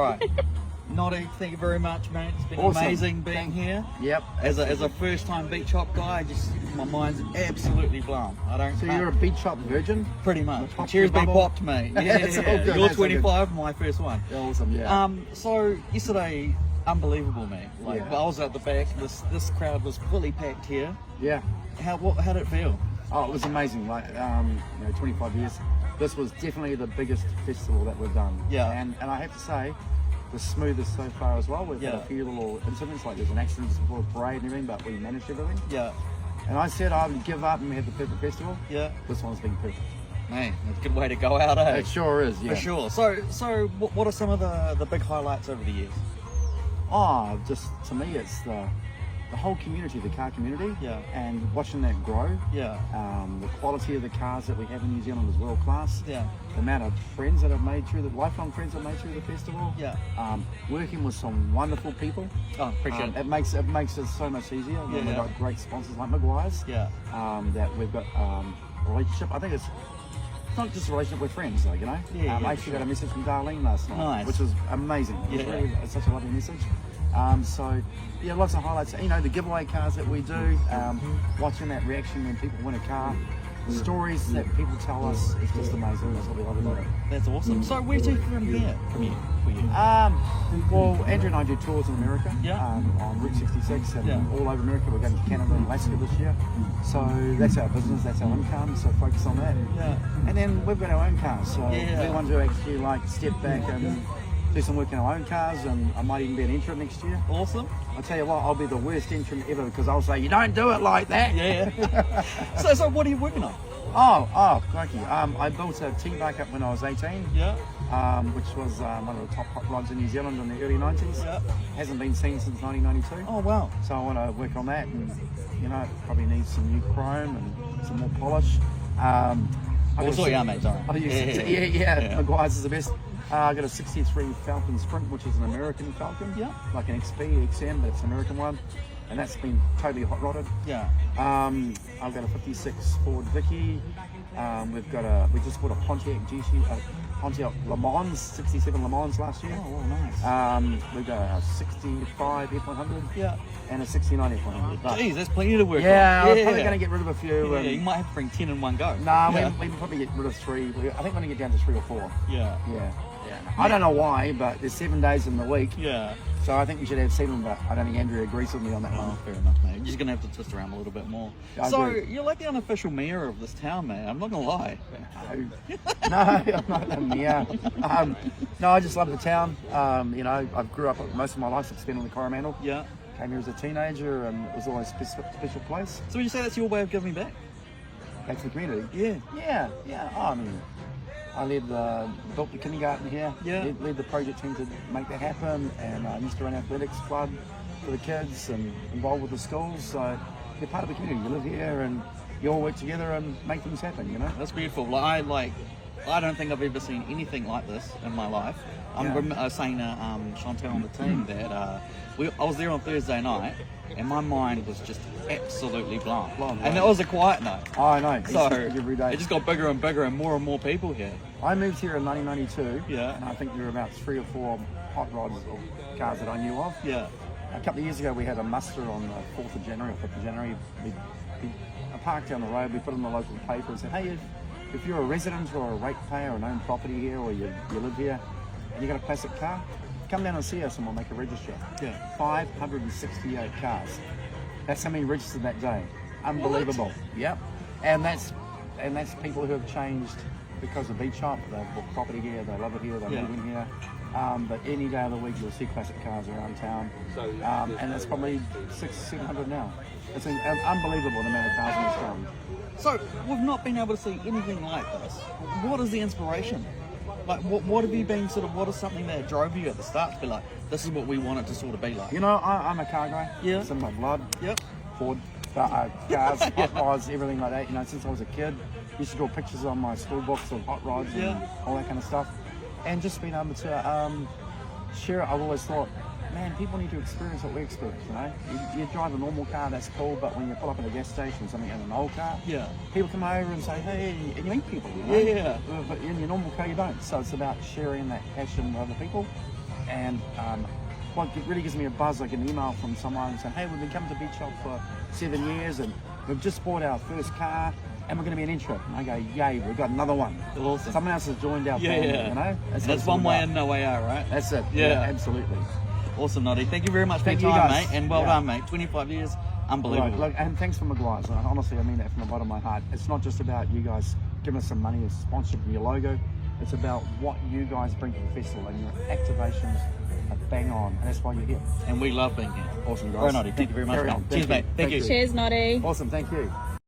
right. Noddy, thank you very much, mate. It's been amazing being here. Yep. As a first-time beach hop guy, my mind's absolutely blown. So you're a beach hop virgin? Pretty much. Cherry's been popped, mate. Yeah. You're 25, my first one. Awesome, yeah. So yesterday, unbelievable, man. Like, I was at the back. This crowd was fully packed here. Yeah. How did it feel? Oh, it was amazing. Like, 25 years. This was definitely the biggest festival that we've done. Yeah. And I have to say, the smoothest so far as well. We've had a few little incidents, like there's an accident before a parade and everything, but we managed everything. Yeah. And I said I would give up and we had the perfect festival. Yeah. This one's been perfect. Man, that's a good way to go out, eh? It sure is, yeah. For sure. So what are some of the big highlights over the years? Oh, just to me, it's the whole community, the car community, and watching that grow. Yeah. The quality of the cars that we have in New Zealand is world class. Yeah. The amount of friends that I've made through lifelong friends I've made through the festival. Yeah. Working with some wonderful people. Oh, appreciate it. It makes it so much easier. Yeah, We've got great sponsors like Maguire's. Yeah. That we've got a relationship. I think it's not just a relationship with friends, though, you know. I actually got a message from Darlene last night, which was amazing. It's such a lovely message. Lots of highlights. You know, the giveaway cars that we do, watching that reaction when people win a car, the stories that people tell us, it's just amazing. That's what we love about it. That's awesome. So where to from here for you? Well, Andrew and I do tours in America. Yeah. On Route 66 and all over America. We're going to Canada and Alaska this year. So that's our business, that's our income. So focus on that. Yeah. And then we've got our own cars. So we want to actually step back and do some work in our own cars, and I might even be an entrant next year. Awesome. I'll tell you what, I'll be the worst entrant ever because I'll say, you don't do it like that. Yeah. So what are you working on? Oh, crikey. I built a T-Bike up when I was 18. Yeah. Which was one of the top hot rods in New Zealand in the early 90s. Yeah. Hasn't been seen since 1992. Oh, wow. So I want to work on that, and it probably needs some new chrome and some more polish. Mate, sorry. Yeah. Maguire's is the best. I got a 63 Falcon Sprint, which is an American Falcon. Yeah. Like an XP, XM, but it's an American one. And that's been totally hot rodded. Yeah. I've got a 56 Ford Vicky. We just bought a Pontiac Pontiac Le Mans, 67 Le Mans last year. Oh, nice. We've got a 65 F100. Yeah. And a 69 F100. Jeez, that's plenty to work on. Yeah, we're probably going to get rid of a few. You might have to bring 10 in one go. We can probably get rid of 3. I think we're going to get down to 3 or 4. Yeah. I don't know why, but there's 7 days in the week. Yeah. So I think we should have 7, but I don't think Andrew agrees with me on that one. Oh, fair enough, mate. You're just going to have to twist around a little bit more. So you're like the unofficial mayor of this town, man. I'm not going to lie. No, I'm not the mayor. No, I just love the town. I grew up most of my life spent on the Coromandel. Yeah. Came here as a teenager, and it was always a special place. So would you say that's your way of giving back? Back to the community? Yeah. Oh, I built the kindergarten here. Yeah. Led the project team to make that happen, and I used to run athletics club for the kids and involved with the schools. So you're part of the community. You live here, and you all work together and make things happen. That's beautiful. I don't think I've ever seen anything like this in my life. I was saying to Chantel on the team that I was there on Thursday night, and my mind was just absolutely blown. And that was a quiet night. Oh, I know. So every day. It just got bigger and bigger, and more people here. I moved here in 1992. Yeah. And I think there were about 3 or 4 hot rods or cars that I knew of. Yeah. A couple of years ago, we had a muster on the 4th of January or 5th of January. I parked down the road. We put in the local paper and said, hey, if you're a resident or a ratepayer or an owned property here, or you live here, and you got a classic car, come down and see us and we'll make a register. Yeah. 568 cars. That's how many registered that day. Unbelievable. What? Yep. And that's people who have changed because of Beach Hop. They've bought property here, they love it here, they move in here. But any day of the week you'll see classic cars around town. And it's probably 600-700 now. It's an unbelievable the amount of cars in this town. So we've not been able to see anything like this. What is the inspiration? Like, what have you been what is something that drove you at the start to be like, this is what we want it to sort of be like? I'm a car guy. Yeah. It's in my blood. Yep. Ford, cars, hot rods, everything like that. Since I was a kid, used to draw pictures on my school books of hot rods and all that kind of stuff. And just being able to share it, I've always thought, man, people need to experience what we experience, You drive a normal car, that's cool, but when you pull up at a gas station, something in an old car, people come over and say, hey, and you meet people, Yeah. But in your normal car, you don't. So it's about sharing that passion with other people. And what really gives me a buzz, like an email from someone saying, hey, we've been coming to Beach Hop for 7 years and we've just bought our first car and we're going to be an intro. And I go, yay, we've got another one. Awesome. Someone else has joined our family, you know? That's one way in, no way out, right? That's it. Yeah. Absolutely. Awesome, Noddy. Thank you very much for Thank your you time, guys. mate. And well done, mate. 25 years, unbelievable. Right, look, and thanks for Maguire's. Honestly, I mean that from the bottom of my heart. It's not just about you guys giving us some money and sponsoring your logo. It's about what you guys bring to the festival, and your activations are bang on, and that's why you're here. And we love being here. Awesome, guys. All right, Noddy. Thank you very much, Carry mate. on. Cheers, mate. Thank you. Cheers, Noddy. Awesome, thank you.